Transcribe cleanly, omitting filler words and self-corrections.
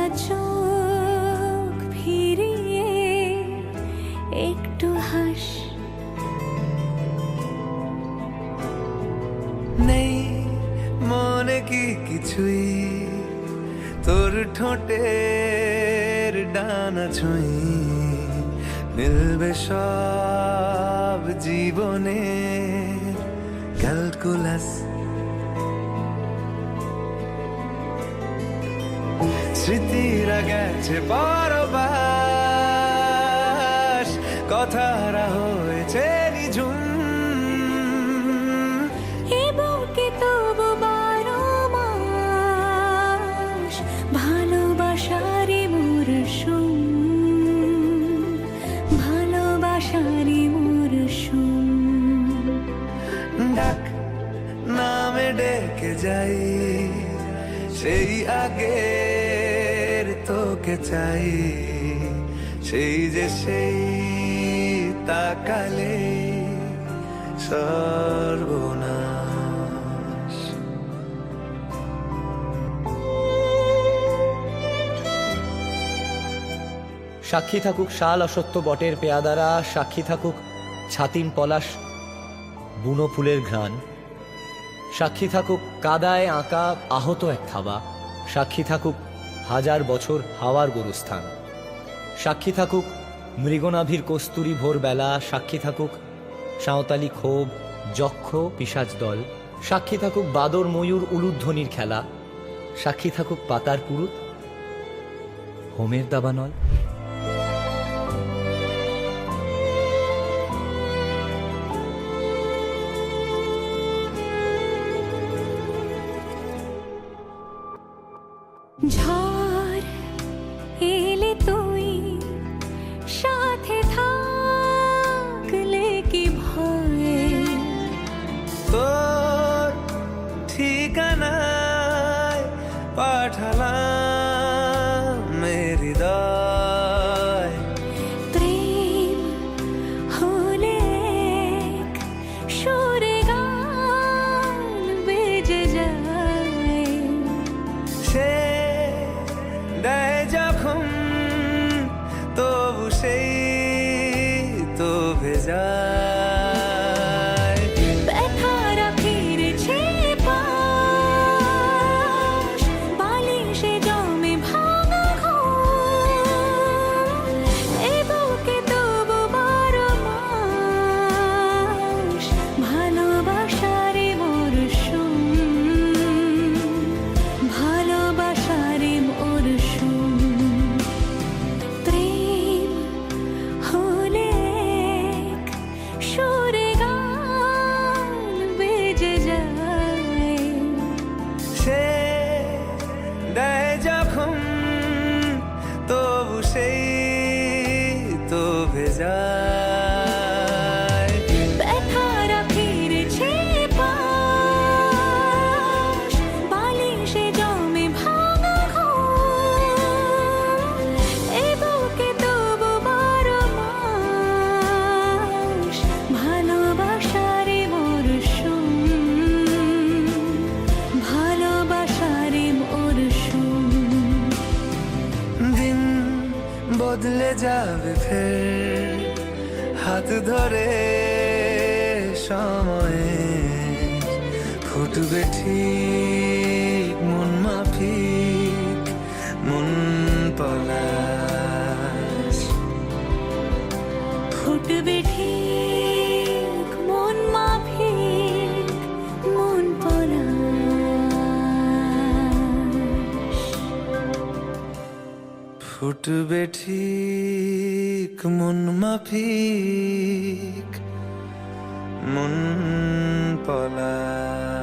না চোখ ফিরিয়ে একটু হাস। নেই মনে কি কিছুই, তোর ঠোঁটের ডানা ছুঁই, মিলবে সব জীবনে ক্যালকুলাস। স্মৃতিরা গেছে পরবাস, কথারা হয়েছে নিঝুম। এ বুকে তবু 12 মাস ভালোবাসারই মরশুম, ভালোবাসারই মরশুম। ডাক নামে ডেকে যাই, সেই আগের তোকে চাই, সেই যে সেই তাকালে সর্বনাশ। সাক্ষী থাকুক শাল অসত্য বটের পেয়াদারা, সাক্ষী থাকুক ছাতিম পলাশ বুনো ফুলের ঘ্রাণ, সাক্ষী থাকুক কাদায় আঁকা আহত এক থাবা, সাক্ষী থাকুক হাজার বছর হাওয়ার গরুস্থান, সাক্ষী থাকুক মৃগনাভির কস্তুরী ভোরবেলা, সাক্ষী থাকুক সাঁওতালি ক্ষোভ যক্ষ পিশাচ দল, সাক্ষী থাকুক বাদর ময়ূর উলুধ্বনির খেলা, সাক্ষী থাকুক পাতার পুরুত হোমের দাবানল। ঝড় এলে তুই সাথে থাকলে কি ভয়, তোর ঠিকানায় পাঠালাম হৃদয়। প্রেম হলে এক সুরে গান বেজে যায়, সে দেয় যখন তবু সেই তো ভেজায়। ব্যথারা ফিরেছে পাশ, বালিশে জমে ভাঙা ঘুম, এ বুকে তবু 12 মাস ভালোবাসারই মরশুম, ভালোবাসারই মরশুম। প্রেম হলে এক সুরে গান বেজে যায়, সে দেয় যখন তবু সেই তো ভেজায়। ব্যথারা ফিরেছে পাশ, বালিশে জমে ভাঙা ঘুম, এ বুকে তবু 12 মাস ভালোবাসারই মরশুম, ভালোবাসারই মরশুম। দিন বদলে যাবে ফের, হাত ধরে সময়ে ফুটবে ঠিক মন মাফিক মন পলাশ। ফুটবে ঠিক মন মাফিক মন পলাশ, ফুটবে ঠিক মন মাফিক মন পলাশ।